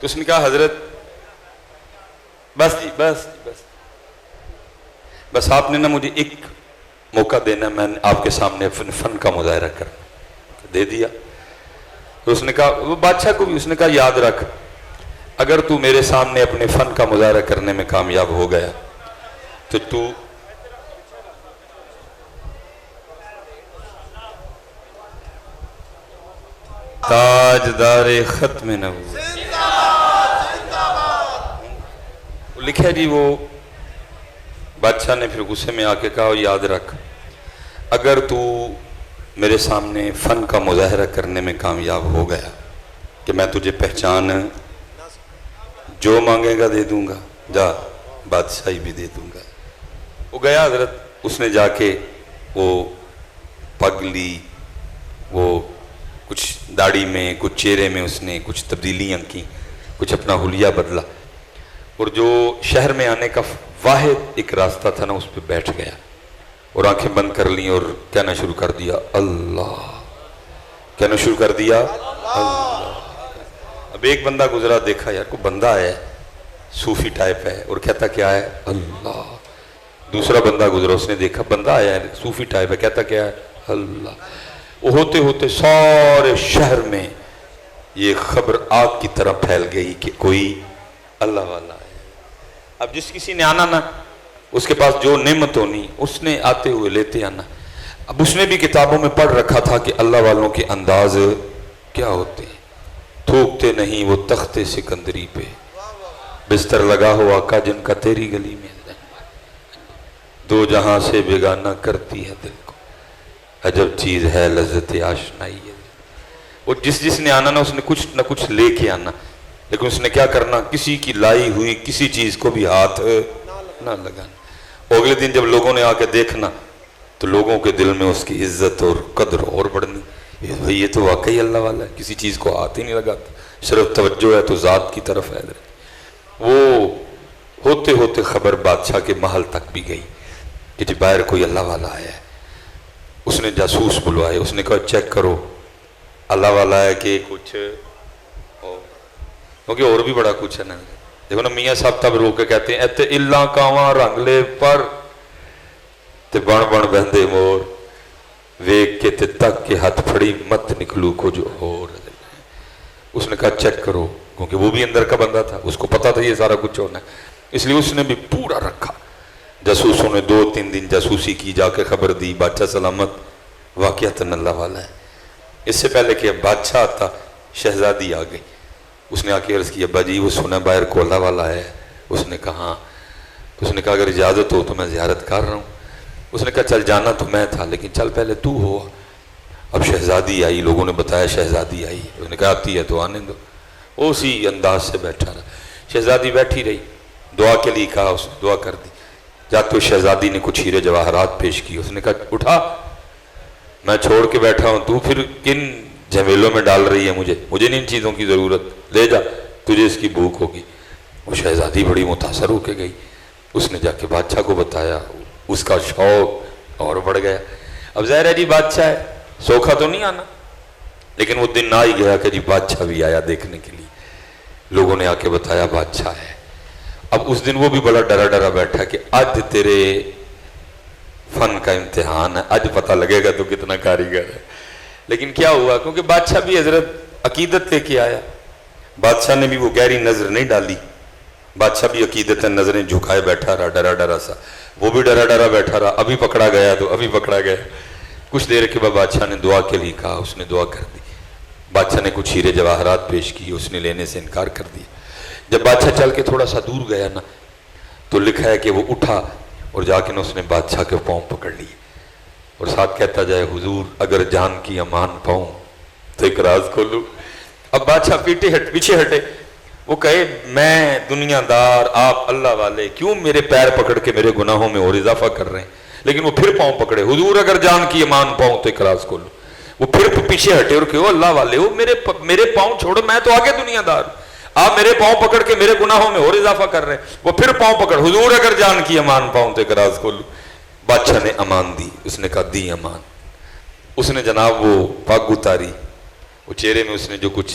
تو اس نے کہا حضرت بس جی بس بس آپ نے نا مجھے ایک موقع دینا، میں نے آپ کے سامنے اپنے فن کا مظاہرہ کرنا، دے دیا۔ تو اس نے کہا، وہ بادشاہ کو بھی اس نے کہا یاد رکھ، اگر تو میرے سامنے اپنے فن کا مظاہرہ کرنے میں کامیاب ہو گیا تو تاجدار ختم نبوت لکھا جی۔ وہ بادشاہ نے پھر غصے میں آ کے کہا یاد رکھ، اگر تو میرے سامنے فن کا مظاہرہ کرنے میں کامیاب ہو گیا کہ میں تجھے پہچان جو مانگے گا دے دوں گا، جا بادشاہی بھی دے دوں گا۔ وہ گیا حضرت، اس نے جا کے وہ پگ لی، وہ کچھ داڑھی میں کچھ چہرے میں اس نے کچھ تبدیلیاں کی، کچھ اپنا حلیہ بدلا، اور جو شہر میں آنے کا واحد ایک راستہ تھا نا اس پہ بیٹھ گیا اور آنکھیں بند کر لیں اور کہنا شروع کر دیا اللہ، کہنا شروع کر دیا اللہ۔ اب ایک بندہ گزرا، دیکھا یار کوئی بندہ ہے صوفی ٹائپ ہے اور کہتا کیا ہے اللہ۔ دوسرا بندہ گزرا، اس نے دیکھا بندہ آیا ہے صوفی ٹائپ ہے، کہتا کیا ہے اللہ۔ وہ ہوتے ہوتے سارے شہر میں یہ خبر آگ کی طرح پھیل گئی کہ کوئی اللہ والا ہے۔ اب جس کسی نے آنا نا، اس کے پاس جو نعمت ہونی اس نے آتے ہوئے لیتے آنا۔ اب اس نے بھی کتابوں میں پڑھ رکھا تھا کہ اللہ والوں کے انداز کیا ہوتے ہیں، تھوکتے نہیں وہ تخت سکندری پہ، بستر لگا ہوا کا جن کا تیری گلی میں، دو جہاں سے بیگانہ کرتی ہے دل کو، عجب چیز ہے لذت آشنائی ہے۔ وہ جس نے آنا نا اس نے کچھ نہ کچھ لے کے آنا، لیکن اس نے کیا کرنا، کسی کی لائی ہوئی کسی چیز کو بھی ہاتھ نہ لگانا۔ اگلے دن جب لوگوں نے آ کے دیکھنا تو لوگوں کے دل میں اس کی عزت اور قدر اور بڑھنی، بھئی یہ تو واقعی اللہ والا ہے، کسی چیز کو ہاتھ ہی نہیں لگاتا، صرف توجہ ہے تو ذات کی طرف ہے۔ وہ ہوتے ہوتے خبر بادشاہ کے محل تک بھی گئی کہ جی باہر کوئی اللہ والا آیا ہے۔ اس نے جاسوس بلوائے، اس نے کہا چیک کرو اللہ والا ہے کہ کچھ، کیونکہ اور بھی بڑا کچھ ہے نا۔ دیکھو نا میاں صاحب تب رو کے کہتے ہیں ایتے اللہ کاواں رنگ لے پر تے بن بن بہندے مور، ویک کے تے تک کے ہاتھ پھڑی مت نکلو کو جو اور۔ اس نے کہا چیک کرو، کیونکہ وہ بھی اندر کا بندہ تھا، اس کو پتا تھا یہ سارا کچھ ہونا ہے، اس لیے اس نے بھی پورا رکھا۔ جاسوسوں نے 2-3 دن جاسوسی کی، جا کے خبر دی بادشاہ سلامت واقعتاً اللہ والا ہے۔ اس سے پہلے کہ بادشاہ آتا شہزادی آ گئی، اس نے آ کے عرض کی ابا جی وہ سنا باہر کو اللہ والا ہے۔ اس نے کہا ہاں۔ تو اس نے کہا اگر اجازت ہو تو میں زیارت کر رہا ہوں۔ اس نے کہا چل جانا تو میں تھا لیکن چل پہلے تو ہو۔ اب شہزادی آئی، لوگوں نے بتایا شہزادی آئی، اس نے کہا آتی ہے تو آنے دو۔ اسی انداز سے بیٹھا رہا، شہزادی بیٹھی رہی، دعا کے لیے کہا، اس نے دعا کر دی۔ جاتے ہوئے شہزادی نے کچھ ہیرے جواہرات پیش کی، اس نے کہا اٹھا، میں چھوڑ کے بیٹھا ہوں، تو پھر کن جھمیلوں میں ڈال رہی ہے مجھے نہیں ان چیزوں کی ضرورت، لے جا تجھے اس کی بھوک ہوگی۔ وہ شہزادی بڑی متاثر ہو کے گئی، اس نے جا کے بادشاہ کو بتایا، اس کا شوق اور بڑھ گیا۔ اب ظاہر ہے جی بادشاہ ہے، سوکھا تو نہیں آنا، لیکن وہ دن آ ہی گیا کہ جی بادشاہ بھی آیا دیکھنے کے لیے۔ لوگوں نے آ کے بتایا بادشاہ ہے۔ اب اس دن وہ بھی بڑا ڈرا ڈرا بیٹھا کہ آج تیرے فن کا امتحان ہے، آج پتہ لگے گا تو کتنا کاریگر ہے۔ لیکن کیا ہوا، کیونکہ بادشاہ بھی حضرت عقیدت لے کے آیا، بادشاہ نے بھی وہ گہری نظر نہیں ڈالی، بادشاہ بھی عقیدت نظریں جھکائے بیٹھا رہا، ڈرا ڈرا سا، وہ بھی ڈرا ڈرا بیٹھا رہا، ابھی پکڑا گیا تو ابھی پکڑا گیا۔ کچھ دیر کے بعد بادشاہ نے دعا کے لیے کہا، اس نے دعا کر دی۔ بادشاہ نے کچھ ہیرے جواہرات پیش کی، اس نے لینے سے انکار کر دیا۔ جب بادشاہ چل کے تھوڑا سا دور گیا نا تو لکھا ہے کہ وہ اٹھا اور جا کے اس نے بادشاہ کے پاؤں پکڑ لیے اور ساتھ کہتا جائے حضور اگر جان کی امان پاؤں تو ایک راز کھولوں۔ اب بادشاہ پیچھے ہٹے، وہ کہے میں دنیا دار، آپ اللہ والے، کیوں میرے پیر پکڑ کے میرے گناہوں میں اور اضافہ کر رہے ہیں؟ لیکن وہ پھر پاؤں پکڑے، حضور اگر جان کی امان پاؤں تو ایک راز کھولوں۔ وہ پھر پیچھے ہٹے اور کہو اللہ والے ہو، میرے پاؤں چھوڑو، میں تو آگے دنیا دار، آپ میرے پاؤں پکڑ کے میرے گناہوں میں اور اضافہ کر رہے ہیں۔ وہ پھر پاؤں پکڑ، حضور اگر جان کی امان پاؤں تو ایک راز کھولوں۔ بادشاہ نے امان دی، اس نے کہا دی امان۔ اس نے جناب وہ پگ اتاری، وہ چہرے میں اس نے جو کچھ